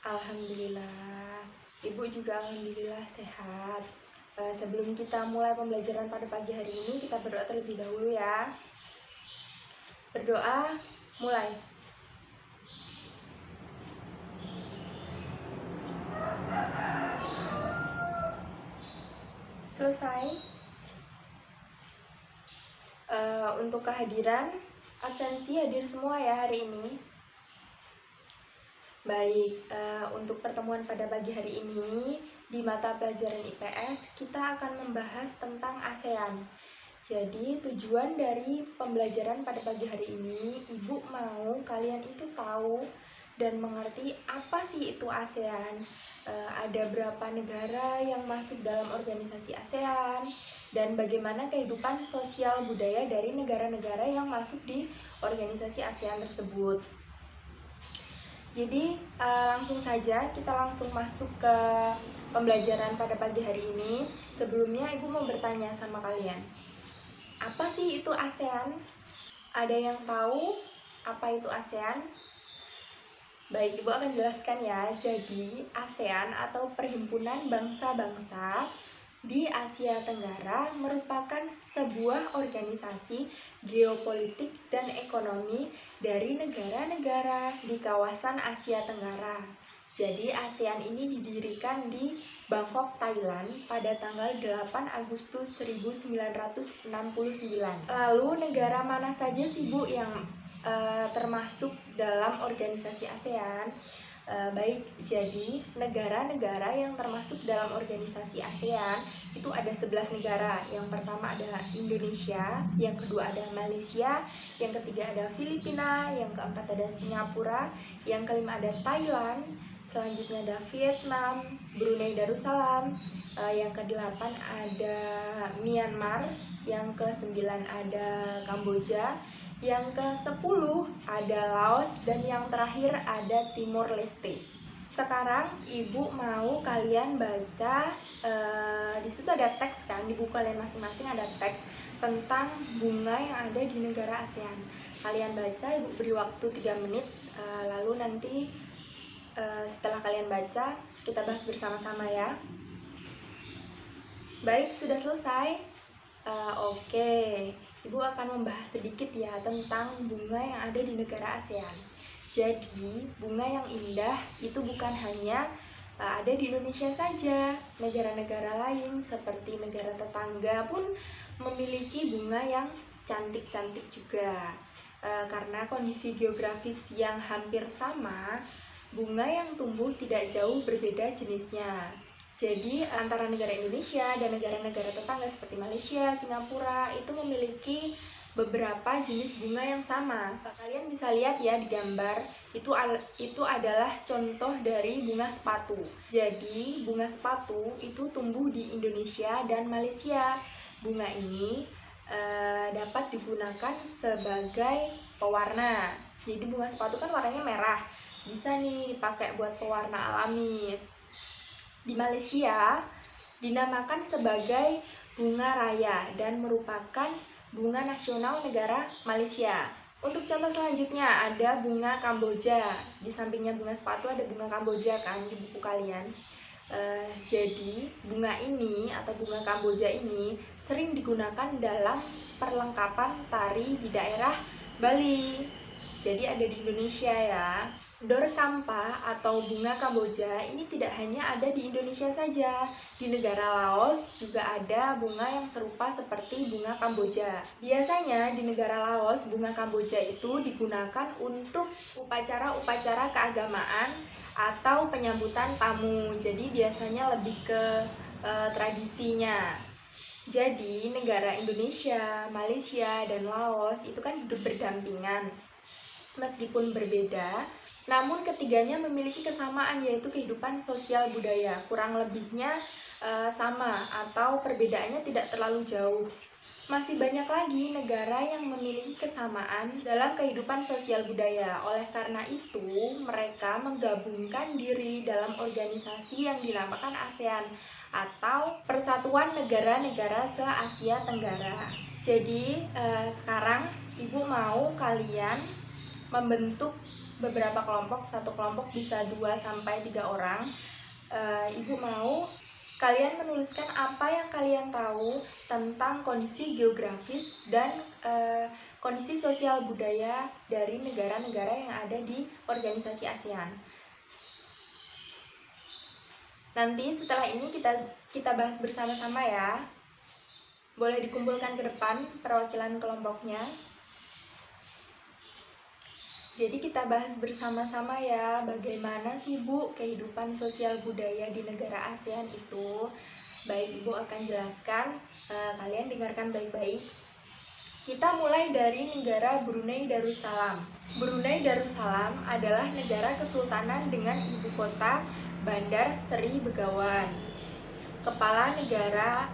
Alhamdulillah, Ibu juga alhamdulillah sehat. Sebelum kita mulai pembelajaran pada pagi hari ini, kita berdoa terlebih dahulu ya. Berdoa, mulai. Selesai. Untuk kehadiran, absensi hadir semua ya hari ini. Baik, untuk pertemuan pada pagi hari ini di mata pelajaran IPS kita akan membahas tentang ASEAN. Jadi tujuan dari pembelajaran pada pagi hari ini, Ibu mau kalian itu tahu dan mengerti apa sih itu ASEAN, ada berapa negara yang masuk dalam organisasi ASEAN, dan bagaimana kehidupan sosial budaya dari negara-negara yang masuk di organisasi ASEAN tersebut. Jadi langsung saja kita langsung masuk ke pembelajaran pada pagi hari ini. Sebelumnya Ibu mau bertanya sama kalian, apa sih itu ASEAN? Ada yang tahu apa itu ASEAN? Baik, Ibu akan jelaskan ya. Jadi ASEAN atau Perhimpunan Bangsa-Bangsa di Asia Tenggara merupakan sebuah organisasi geopolitik dan ekonomi dari negara-negara di kawasan Asia Tenggara. Jadi ASEAN ini didirikan di Bangkok, Thailand pada tanggal 8 Agustus 1969. Lalu negara mana saja sih Bu yang termasuk dalam organisasi ASEAN? Baik, jadi negara-negara yang termasuk dalam organisasi ASEAN itu ada 11 negara. Yang pertama adalah Indonesia, yang kedua ada Malaysia, yang ketiga ada Filipina, yang keempat ada Singapura, yang kelima ada Thailand, selanjutnya ada Vietnam, Brunei Darussalam, yang kedelapan ada Myanmar, yang kesembilan ada Kamboja, yang ke-10 ada Laos, dan yang terakhir ada Timor Leste. Sekarang Ibu mau kalian baca, di situ ada teks kan, di buku kalian masing-masing ada teks tentang bunga yang ada di negara ASEAN. Kalian baca, Ibu beri waktu 3 menit, lalu nanti setelah kalian baca, kita bahas bersama-sama ya. Baik, sudah selesai? Oke. Ibu akan membahas sedikit ya tentang bunga yang ada di negara ASEAN. Jadi, bunga yang indah itu bukan hanya ada di Indonesia saja. Negara-negara lain seperti negara tetangga pun memiliki bunga yang cantik-cantik juga. Karena kondisi geografis yang hampir sama, bunga yang tumbuh tidak jauh berbeda jenisnya. Jadi antara negara Indonesia dan negara-negara tetangga seperti Malaysia, Singapura itu memiliki beberapa jenis bunga yang sama. Kalian bisa lihat ya di gambar, itu adalah contoh dari bunga sepatu. Jadi bunga sepatu itu tumbuh di Indonesia dan Malaysia. Bunga ini dapat digunakan sebagai pewarna. Jadi bunga sepatu kan warnanya merah, bisa nih dipakai buat pewarna alami. Di Malaysia dinamakan sebagai bunga raya dan merupakan bunga nasional negara Malaysia. Untuk contoh selanjutnya ada bunga Kamboja. Di sampingnya bunga sepatu ada bunga Kamboja kan di buku kalian. Jadi bunga ini atau bunga Kamboja ini sering digunakan dalam perlengkapan tari di daerah Bali. Jadi ada di Indonesia ya. Dor Kampa atau bunga Kamboja ini tidak hanya ada di Indonesia saja. Di negara Laos juga ada bunga yang serupa seperti bunga Kamboja. Biasanya di negara Laos bunga Kamboja itu digunakan untuk upacara-upacara keagamaan atau penyambutan tamu. Jadi biasanya lebih ke tradisinya. Jadi negara Indonesia, Malaysia, dan Laos itu kan hidup berdampingan. Meskipun berbeda, namun ketiganya memiliki kesamaan, yaitu kehidupan sosial budaya. Kurang lebihnya sama atau perbedaannya tidak terlalu jauh. Masih banyak lagi negara yang memiliki kesamaan dalam kehidupan sosial budaya. Oleh karena itu, mereka menggabungkan diri dalam organisasi yang dinamakan ASEAN atau Persatuan Negara-Negara Se-Asia Tenggara. Jadi sekarang Ibu mau kalian membentuk beberapa kelompok, satu kelompok bisa 2-3 orang. Ibu mau kalian menuliskan apa yang kalian tahu tentang kondisi geografis dan kondisi sosial budaya dari negara-negara yang ada di organisasi ASEAN. Nanti setelah ini kita bahas bersama-sama ya. Boleh dikumpulkan ke depan perwakilan kelompoknya. Jadi kita bahas bersama-sama ya, bagaimana sih Bu kehidupan sosial budaya di negara ASEAN itu. Baik, Ibu akan jelaskan, kalian dengarkan baik-baik. Kita mulai dari negara Brunei Darussalam. Brunei Darussalam adalah negara kesultanan dengan ibu kota Bandar Seri Begawan. Kepala negara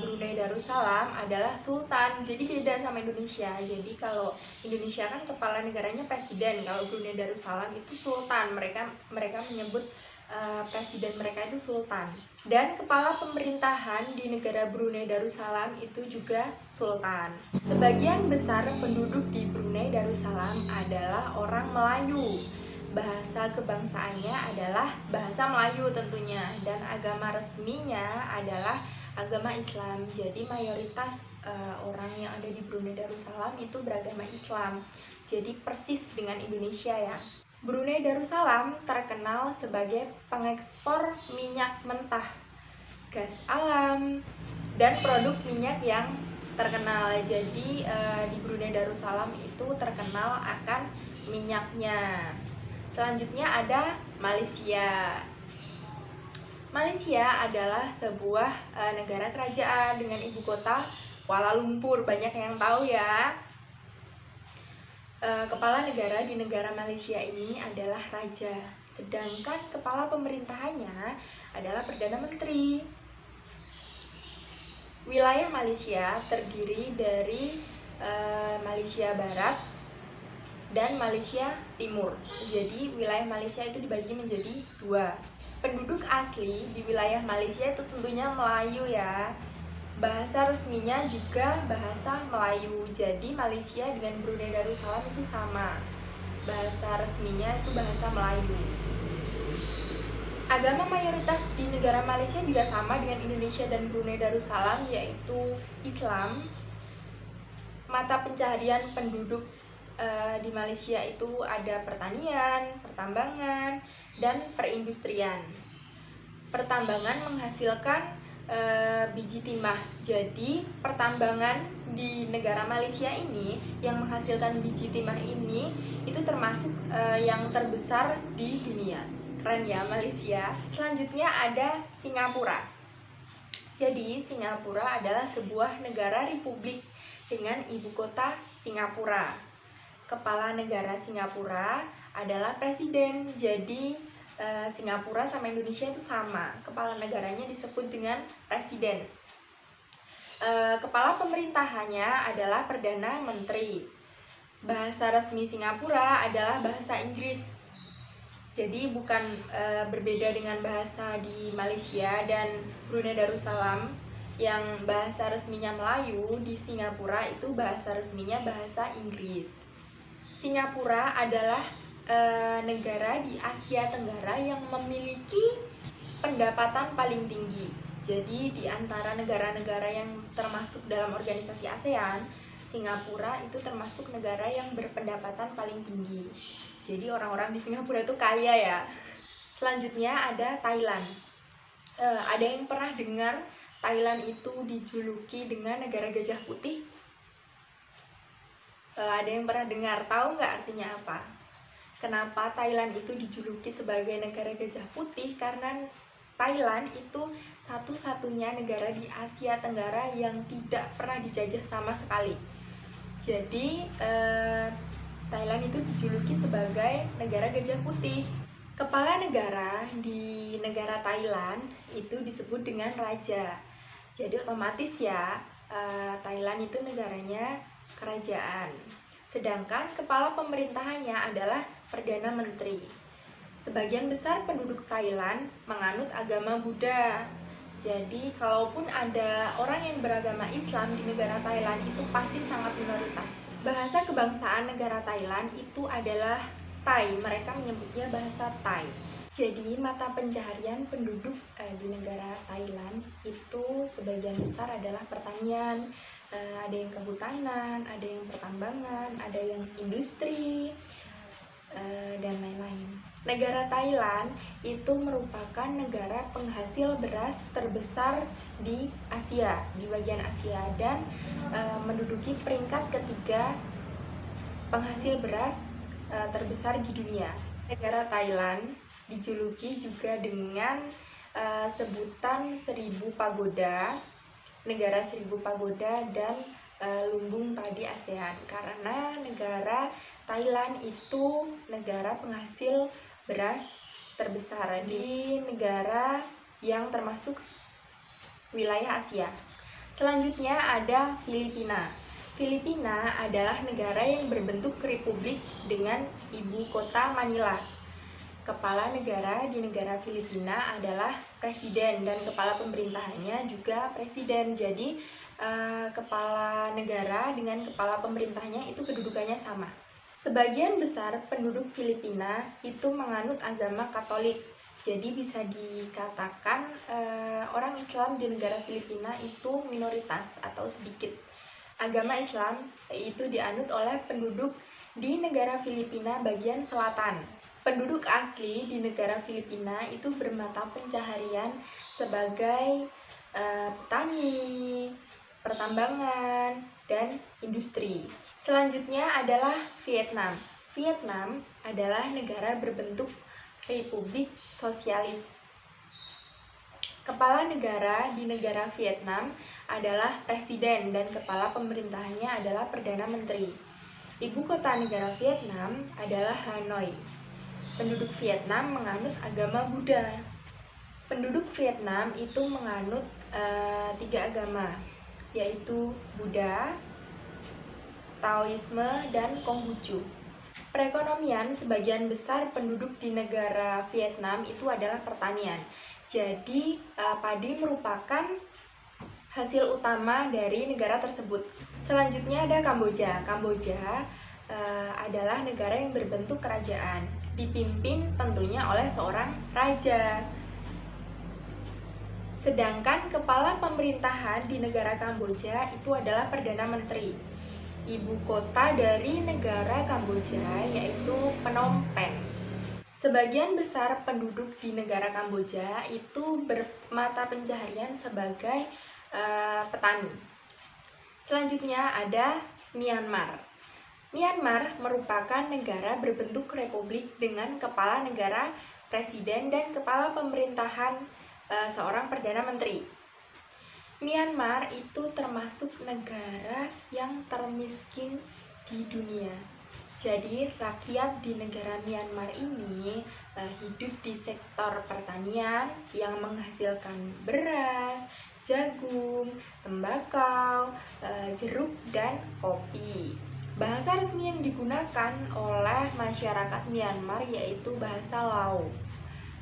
Brunei Darussalam adalah sultan, jadi beda sama Indonesia. Jadi kalau Indonesia kan kepala negaranya presiden, kalau Brunei Darussalam itu sultan. Mereka menyebut presiden mereka itu sultan. Dan kepala pemerintahan di negara Brunei Darussalam itu juga sultan. Sebagian besar penduduk di Brunei Darussalam adalah orang Melayu. Bahasa kebangsaannya adalah bahasa Melayu tentunya, dan agama resminya adalah agama Islam. Jadi mayoritas orang yang ada di Brunei Darussalam itu beragama Islam. Jadi persis dengan Indonesia ya. Brunei Darussalam terkenal sebagai pengekspor minyak mentah, gas alam, dan produk minyak yang terkenal. Jadi di Brunei Darussalam itu terkenal akan minyaknya. Selanjutnya ada Malaysia. Malaysia adalah sebuah negara kerajaan dengan ibu kota Kuala Lumpur. Banyak yang tahu ya. Kepala negara di negara Malaysia ini adalah raja, sedangkan kepala pemerintahannya adalah Perdana Menteri. Wilayah Malaysia terdiri dari Malaysia Barat dan Malaysia Timur. Jadi wilayah Malaysia itu dibagi menjadi 2. Penduduk asli di wilayah Malaysia itu tentunya Melayu ya. Bahasa resminya juga bahasa Melayu. Jadi Malaysia dengan Brunei Darussalam itu sama. Bahasa resminya itu bahasa Melayu. Agama mayoritas di negara Malaysia juga sama dengan Indonesia dan Brunei Darussalam, yaitu Islam. Mata pencaharian penduduk di Malaysia itu ada pertanian, pertambangan, dan perindustrian. Pertambangan menghasilkan biji timah. Jadi pertambangan di negara Malaysia ini yang menghasilkan biji timah ini itu termasuk yang terbesar di dunia. Keren ya Malaysia. Selanjutnya ada Singapura. Jadi Singapura adalah sebuah negara republik dengan ibu kota Singapura. Kepala negara Singapura adalah presiden. Jadi Singapura sama Indonesia itu sama. Kepala negaranya disebut dengan presiden. Kepala pemerintahannya adalah Perdana Menteri. Bahasa resmi Singapura adalah bahasa Inggris. Jadi bukan berbeda dengan bahasa di Malaysia dan Brunei Darussalam yang bahasa resminya Melayu. Di Singapura itu bahasa resminya bahasa Inggris. Singapura adalah negara di Asia Tenggara yang memiliki pendapatan paling tinggi. Jadi di antara negara-negara yang termasuk dalam organisasi ASEAN, Singapura itu termasuk negara yang berpendapatan paling tinggi. Jadi orang-orang di Singapura itu kaya ya. Selanjutnya ada Thailand. Ada yang pernah dengar Thailand itu dijuluki dengan negara gajah putih? Ada yang pernah dengar? Tahu nggak artinya apa? Kenapa Thailand itu dijuluki sebagai negara gajah putih? Karena Thailand itu satu-satunya negara di Asia Tenggara yang tidak pernah dijajah sama sekali. Jadi Thailand itu dijuluki sebagai negara gajah putih. Kepala negara di negara Thailand itu disebut dengan raja. Jadi otomatis ya Thailand itu negaranya kerajaan. Sedangkan kepala pemerintahannya adalah Perdana Menteri. Sebagian besar penduduk Thailand menganut agama Buddha. Jadi kalaupun ada orang yang beragama Islam di negara Thailand itu pasti sangat minoritas. Bahasa kebangsaan negara Thailand itu adalah Thai, mereka menyebutnya bahasa Thai. Jadi mata pencaharian penduduk di negara Thailand itu sebagian besar adalah pertanian, ada yang kehutanan, ada yang pertambangan, ada yang industri, dan lain-lain. Negara Thailand itu merupakan negara penghasil beras terbesar di Asia, di bagian Asia, dan menduduki peringkat ketiga penghasil beras terbesar di dunia. Negara Thailand dijuluki juga dengan sebutan 1000 pagoda, negara 1000 pagoda, dan lumbung padi ASEAN, karena negara Thailand itu negara penghasil beras terbesar di negara yang termasuk wilayah Asia. Selanjutnya ada Filipina. Filipina adalah negara yang berbentuk republik dengan ibu kota Manila. Kepala negara di negara Filipina adalah presiden, dan kepala pemerintahannya juga presiden. Jadi kepala negara dengan kepala pemerintahnya itu kedudukannya sama. Sebagian besar penduduk Filipina itu menganut agama Katolik. Jadi bisa dikatakan orang Islam di negara Filipina itu minoritas atau sedikit. Agama Islam itu dianut oleh penduduk di negara Filipina bagian selatan. Penduduk asli di negara Filipina itu bermata pencaharian sebagai petani, pertambangan, dan industri. Selanjutnya adalah Vietnam. Vietnam adalah negara berbentuk republik sosialis. Kepala negara di negara Vietnam adalah presiden, dan kepala pemerintahannya adalah Perdana Menteri. Ibu kota negara Vietnam adalah Hanoi. Penduduk Vietnam menganut agama Buddha. Penduduk Vietnam itu menganut 3 agama, yaitu Buddha, Taoisme, dan Konghucu. Perekonomian sebagian besar penduduk di negara Vietnam itu adalah pertanian. Jadi padi merupakan hasil utama dari negara tersebut. Selanjutnya ada Kamboja. Kamboja adalah negara yang berbentuk kerajaan, dipimpin tentunya oleh seorang raja. Sedangkan kepala pemerintahan di negara Kamboja itu adalah Perdana Menteri. Ibu kota dari negara Kamboja yaitu Phnom Penh. Sebagian besar penduduk di negara Kamboja itu bermata pencaharian sebagai petani. Selanjutnya ada Myanmar. Myanmar merupakan negara berbentuk republik dengan kepala negara, presiden, dan kepala pemerintahan seorang Perdana Menteri. Myanmar itu termasuk negara yang termiskin di dunia. Jadi rakyat di negara Myanmar ini hidup di sektor pertanian yang menghasilkan beras, jagung, tembakau, jeruk, dan kopi. Bahasa resmi yang digunakan oleh masyarakat Myanmar yaitu bahasa Lao.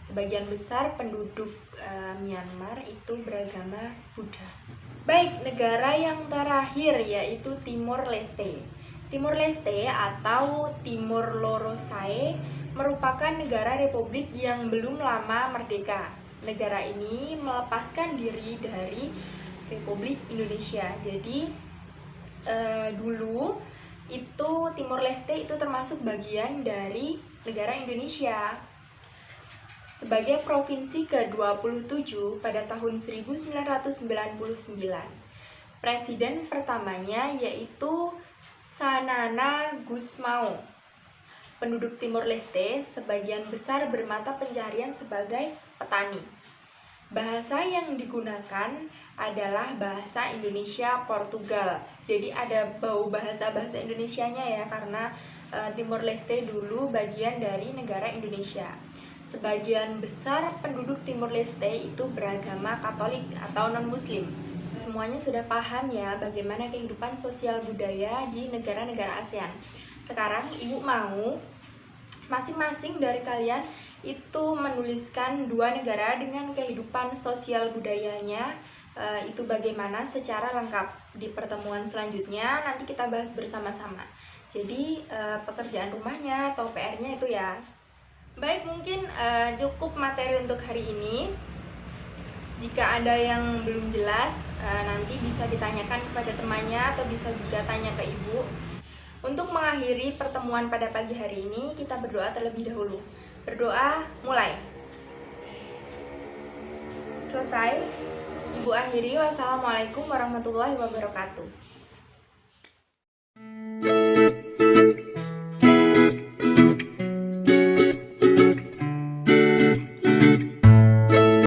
Sebagian besar penduduk Myanmar itu beragama Buddha. Baik, negara yang terakhir yaitu Timor Leste. Timor Leste atau Timor Lorosae merupakan negara republik yang belum lama merdeka. Negara ini melepaskan diri dari Republik Indonesia. Jadi dulu itu Timor Leste itu termasuk bagian dari negara Indonesia. Sebagai provinsi ke-27 pada tahun 1999. Presiden pertamanya yaitu Sanana Gusmao. Penduduk Timor Leste sebagian besar bermata pencaharian sebagai petani. Bahasa yang digunakan adalah bahasa Indonesia Portugal. Jadi ada bau bahasa-bahasa Indonesianya ya, karena Timor Leste dulu bagian dari negara Indonesia. Sebagian besar penduduk Timor Leste itu beragama Katolik atau non-Muslim. Semuanya sudah paham ya bagaimana kehidupan sosial budaya di negara-negara ASEAN. Sekarang Ibu mau masing-masing dari kalian itu menuliskan 2 negara dengan kehidupan sosial budayanya itu bagaimana secara lengkap. Di pertemuan selanjutnya nanti kita bahas bersama-sama. Jadi pekerjaan rumahnya atau PR-nya itu ya. Baik, mungkin cukup materi untuk hari ini. Jika ada yang belum jelas, nanti bisa ditanyakan kepada temannya atau bisa juga tanya ke ibu. Untuk mengakhiri pertemuan pada pagi hari ini, kita berdoa terlebih dahulu. Berdoa, mulai. Selesai. Ibu akhiri, wassalamualaikum warahmatullahi wabarakatuh.